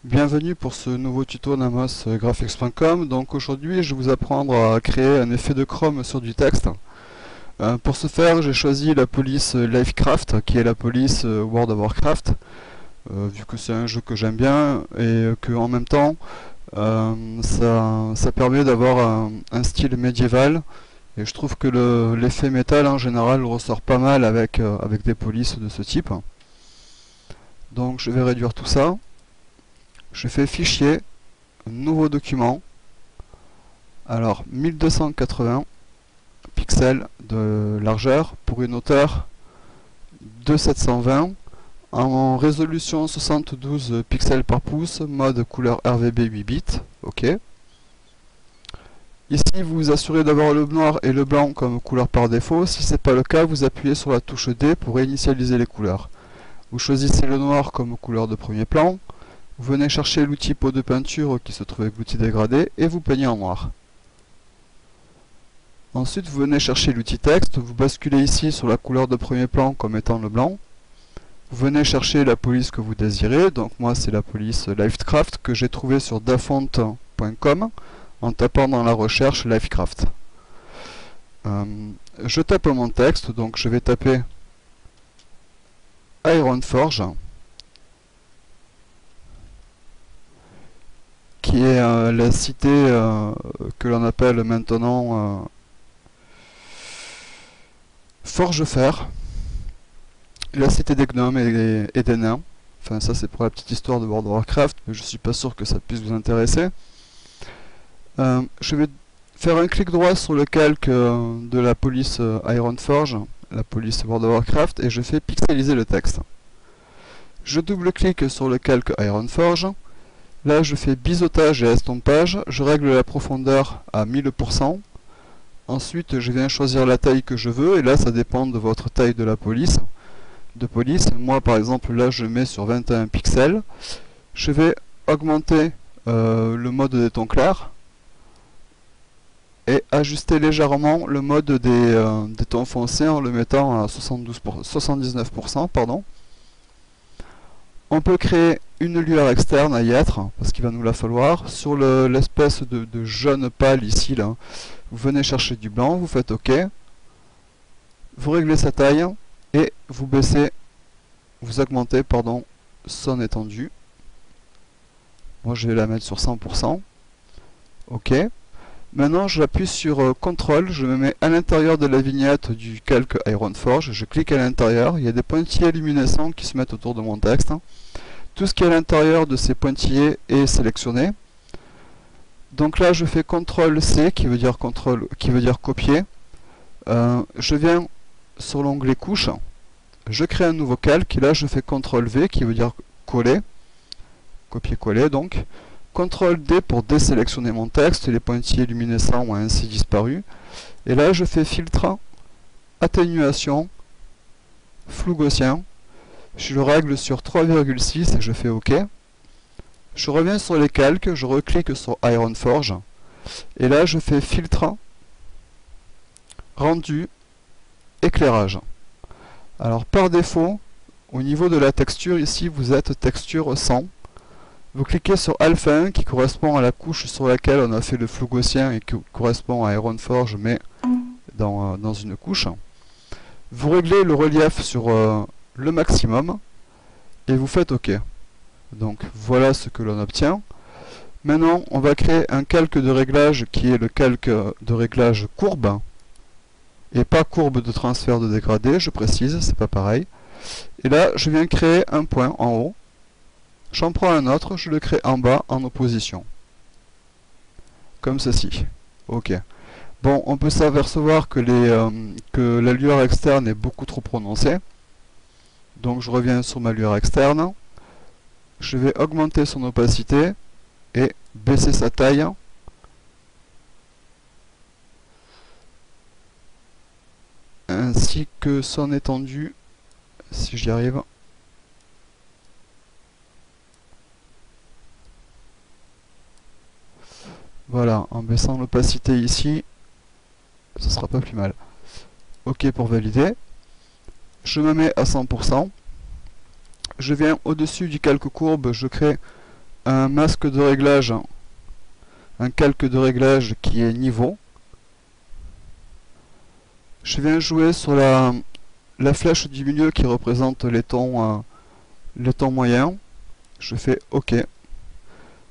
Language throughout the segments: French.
Bienvenue pour ce nouveau tuto namosgraphics.com. Donc aujourd'hui je vais vous apprendre à créer un effet de chrome sur du texte. Pour ce faire j'ai choisi la police Livecraft qui est la police World of Warcraft, vu que c'est un jeu que j'aime bien et que en même temps ça permet d'avoir un style médiéval, et je trouve que l'effet métal en général ressort pas mal avec des polices de ce type. Donc je vais réduire tout ça. Je fais fichier, nouveau document, alors 1280 pixels de largeur pour une hauteur de 720 en résolution 72 pixels par pouce, mode couleur RGB 8 bits, ok. Ici vous vous assurez d'avoir le noir et le blanc comme couleur par défaut. Si ce n'est pas le cas, vous appuyez sur la touche D pour réinitialiser les couleurs. Vous choisissez le noir comme couleur de premier plan. Vous venez chercher l'outil pot de peinture qui se trouve avec l'outil dégradé et vous peignez en noir. Ensuite vous venez chercher l'outil texte, vous basculez ici sur la couleur de premier plan comme étant le blanc. Vous venez chercher la police que vous désirez, donc moi c'est la police Livecraft que j'ai trouvée sur dafont.com en tapant dans la recherche Livecraft. Je tape mon texte, donc je vais taper Ironforge, qui est la cité que l'on appelle maintenant Forgefer, la cité des gnomes et des nains. Enfin ça c'est pour la petite histoire de World of Warcraft, mais je suis pas sûr que ça puisse vous intéresser. Je vais faire un clic droit sur le calque de la police Ironforge, la police World of Warcraft, et je fais pixeliser le texte. Je double-clique sur le calque Ironforge. Là je fais biseautage et estompage, je règle la profondeur à 1000%. Ensuite je viens choisir la taille que je veux, et là ça dépend de votre taille de la police. Moi par exemple là je mets sur 21 pixels. Je vais augmenter le mode des tons clairs et ajuster légèrement le mode des tons foncés en le mettant à 79%. Pardon. On peut créer une lueur externe à y être, parce qu'il va nous la falloir. Sur l'espèce de jaune pâle ici, là, vous venez chercher du blanc, vous faites OK. Vous réglez sa taille et vous augmentez son étendue. Moi je vais la mettre sur 100%. OK. Maintenant j'appuie sur CTRL, je me mets à l'intérieur de la vignette du calque Ironforge, je clique à l'intérieur, il y a des pointillés luminescents qui se mettent autour de mon texte. Tout ce qui est à l'intérieur de ces pointillés est sélectionné. Donc là je fais CTRL-C qui veut dire copier. Je viens sur l'onglet couche, je crée un nouveau calque, et là je fais CTRL-V qui veut dire coller, copier-coller donc. CTRL-D pour désélectionner mon texte, les pointillés luminescents ont ainsi disparu. Et là je fais filtre, atténuation, flou gaussien. Je le règle sur 3,6 et je fais OK. Je reviens sur les calques, je reclique sur Ironforge. Et là je fais filtre, rendu, éclairage. Alors par défaut, au niveau de la texture ici vous êtes texture 100. Vous cliquez sur Alpha 1 qui correspond à la couche sur laquelle on a fait le flou gaussien et qui correspond à Ironforge mais dans une couche. Vous réglez le relief sur le maximum et vous faites OK. Donc voilà ce que l'on obtient. Maintenant on va créer un calque de réglage qui est le calque de réglage courbe et pas courbe de transfert de dégradé, je précise, c'est pas pareil. Et là je viens créer un point en haut. J'en prends un autre, je le crée en bas en opposition. Comme ceci. OK. Bon, on peut s'apercevoir que la lueur externe est beaucoup trop prononcée. Donc je reviens sur ma lueur externe. Je vais augmenter son opacité et baisser sa taille. Ainsi que son étendue, si j'y arrive. Voilà, en baissant l'opacité ici, ce sera pas plus mal. OK pour valider. Je me mets à 100%. Je viens au-dessus du calque courbe, je crée un masque de réglage, un calque de réglage qui est niveau. Je viens jouer sur la flèche du milieu qui représente les tons moyens. Je fais OK.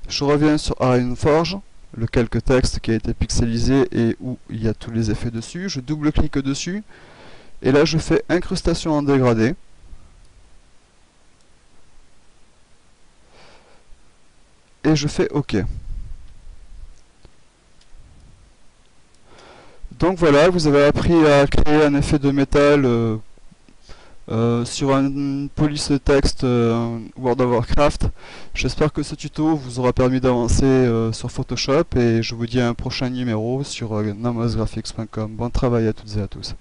Je reviens sur Ironforge, le calque texte qui a été pixelisé et où il y a tous les effets dessus. Je double-clique dessus et là je fais incrustation en dégradé. Et je fais OK. Donc voilà, vous avez appris à créer un effet de métal sur une police de texte World of Warcraft. J'espère que ce tuto vous aura permis d'avancer sur Photoshop et je vous dis à un prochain numéro sur nomosgraphics.com. Bon travail à toutes et à tous.